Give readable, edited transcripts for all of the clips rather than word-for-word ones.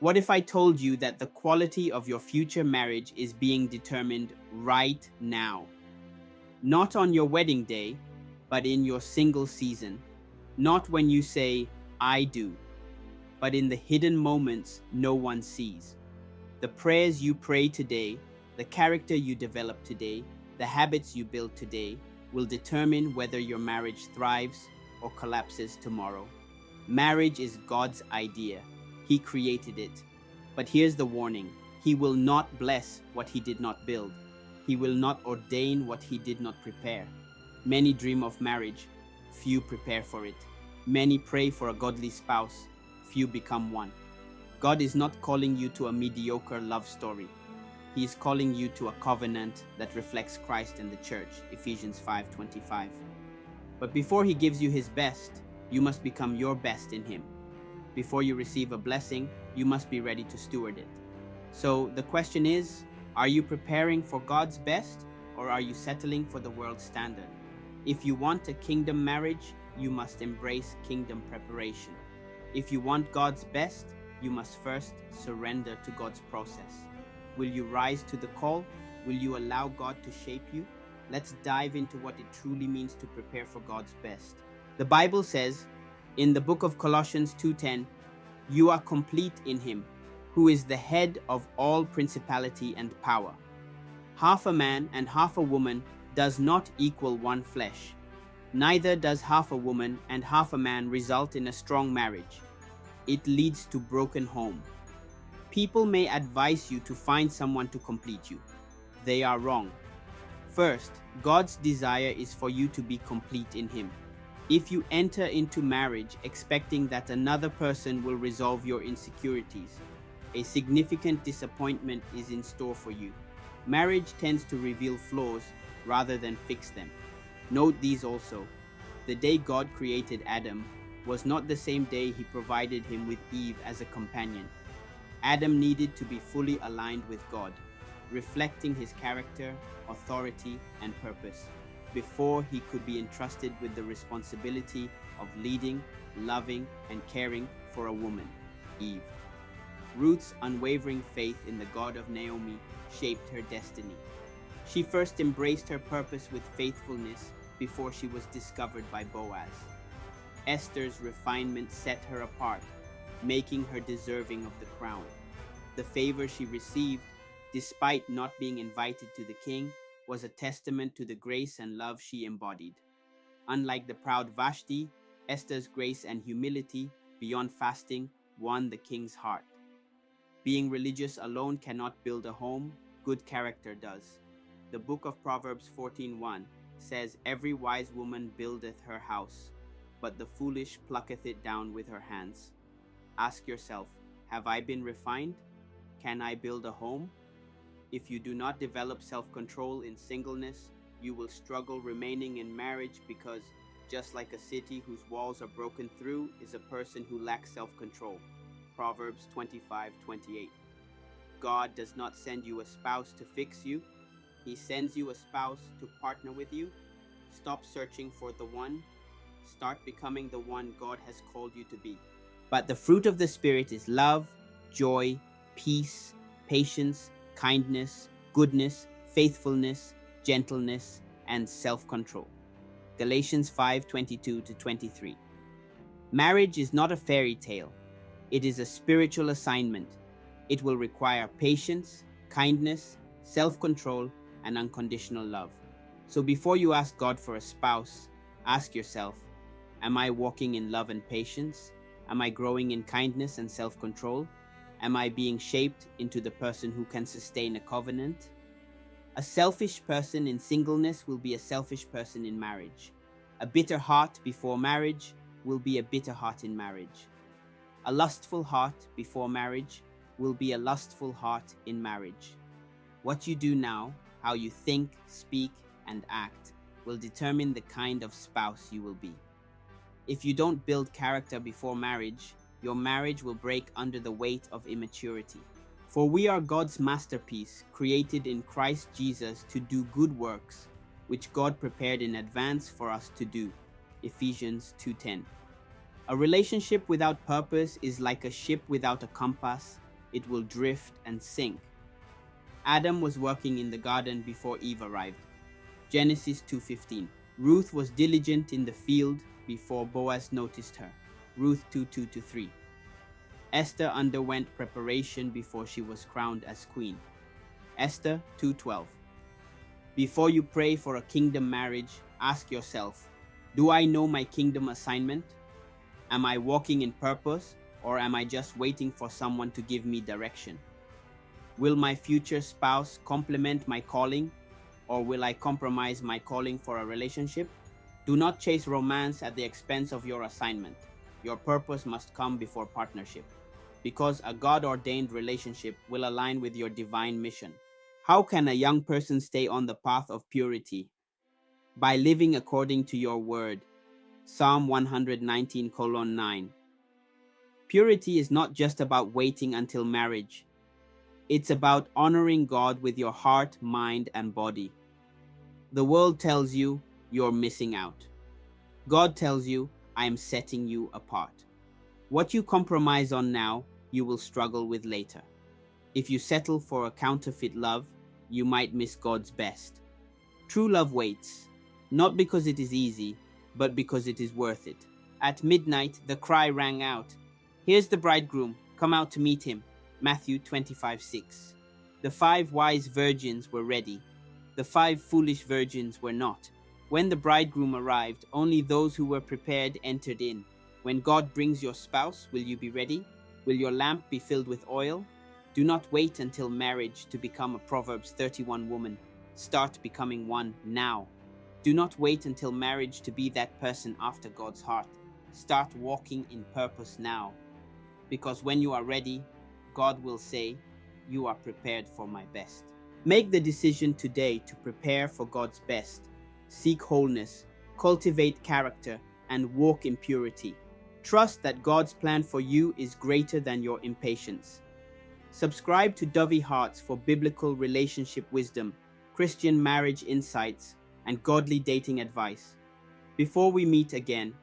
What if I told you that the quality of your future marriage is being determined right now? Not on your wedding day, but in your single season. Not when you say, I do, but in the hidden moments no one sees. The prayers you pray today, the character you develop today, the habits you build today will determine whether your marriage thrives or collapses tomorrow. Marriage is God's idea. He created it. But here's the warning: He will not bless what He did not build. He will not ordain what He did not prepare. Many dream of marriage, few prepare for it. Many pray for a godly spouse, few become one. God is not calling you to a mediocre love story. He is calling you to a covenant that reflects Christ and the church, Ephesians 5:25. But before He gives you His best, you must become your best in Him. Before you receive a blessing, you must be ready to steward it. So the question is, are you preparing for God's best, or are you settling for the world's standard? If you want a kingdom marriage, you must embrace kingdom preparation. If you want God's best, you must first surrender to God's process. Will you rise to the call? Will you allow God to shape you? Let's dive into what it truly means to prepare for God's best. The Bible says in the book of Colossians 2:10, you are complete in Him, who is the head of all principality and power. Half a man and half a woman does not equal one flesh. Neither does half a woman and half a man result in a strong marriage. It leads to broken home. People may advise you to find someone to complete you. They are wrong. First, God's desire is for you to be complete in Him. If you enter into marriage expecting that another person will resolve your insecurities, a significant disappointment is in store for you. Marriage tends to reveal flaws rather than fix them. Note these also. The day God created Adam was not the same day He provided him with Eve as a companion. Adam needed to be fully aligned with God, reflecting His character, authority, and purpose, before he could be entrusted with the responsibility of leading, loving, and caring for a woman, Eve. Ruth's unwavering faith in the God of Naomi shaped her destiny. She first embraced her purpose with faithfulness before she was discovered by Boaz. Esther's refinement set her apart, making her deserving of the crown. The favor she received, despite not being invited to the king, was a testament to the grace and love she embodied. Unlike the proud Vashti, Esther's grace and humility, beyond fasting, won the king's heart. Being religious alone cannot build a home, good character does. The book of Proverbs 14:1 says, every wise woman buildeth her house, but the foolish plucketh it down with her hands. Ask yourself, have I been refined? Can I build a home? If you do not develop self-control in singleness, you will struggle remaining in marriage because, just like a city whose walls are broken through is a person who lacks self-control. Proverbs 25:28. God does not send you a spouse to fix you. He sends you a spouse to partner with you. Stop searching for the one. Start becoming the one God has called you to be. But the fruit of the Spirit is love, joy, peace, patience, kindness, goodness, faithfulness, gentleness, and self-control. Galatians 5:22-23. Marriage is not a fairy tale. It is a spiritual assignment. It will require patience, kindness, self-control, and unconditional love. So before you ask God for a spouse, ask yourself, am I walking in love and patience? Am I growing in kindness and self-control? Am I being shaped into the person who can sustain a covenant? A selfish person in singleness will be a selfish person in marriage. A bitter heart before marriage will be a bitter heart in marriage. A lustful heart before marriage will be a lustful heart in marriage. What you do now, how you think, speak, and act, will determine the kind of spouse you will be. If you don't build character before marriage, your marriage will break under the weight of immaturity. For we are God's masterpiece, created in Christ Jesus to do good works, which God prepared in advance for us to do. Ephesians 2:10. A relationship without purpose is like a ship without a compass, it will drift and sink. Adam was working in the garden before Eve arrived. Genesis 2:15. Ruth was diligent in the field before Boaz noticed her. Ruth 2:2-3. Esther underwent preparation before she was crowned as queen. Esther 2:12. Before you pray for a kingdom marriage, ask yourself, do I know my kingdom assignment? Am I walking in purpose, or am I just waiting for someone to give me direction? Will my future spouse complement my calling, or will I compromise my calling for a relationship? Do not chase romance at the expense of your assignment. Your purpose must come before partnership, because a God-ordained relationship will align with your divine mission. How can a young person stay on the path of purity? By living according to your word. Psalm 119:9. Purity is not just about waiting until marriage. It's about honoring God with your heart, mind, and body. The world tells you you're missing out. God tells you, I am setting you apart. What you compromise on now, you will struggle with later. If you settle for a counterfeit love, you might miss God's best. True love waits, not because it is easy, but because it is worth it. At midnight, the cry rang out, here's the bridegroom, come out to meet him. Matthew 25:6. The 5 wise virgins were ready. The 5 foolish virgins were not. When the bridegroom arrived, only those who were prepared entered in. When God brings your spouse, will you be ready? Will your lamp be filled with oil? Do not wait until marriage to become a Proverbs 31 woman. Start becoming one now. Do not wait until marriage to be that person after God's heart. Start walking in purpose now. Because when you are ready, God will say, you are prepared for my best. Make the decision today to prepare for God's best. Seek wholeness, cultivate character, and walk in purity. Trust that God's plan for you is greater than your impatience. Subscribe to Dovey Hearts for biblical relationship wisdom, Christian marriage insights, and godly dating advice. Before we meet again,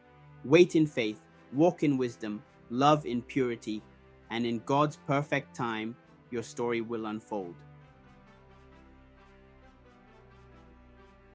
wait in faith, walk in wisdom, love in purity, and in God's perfect time, your story will unfold.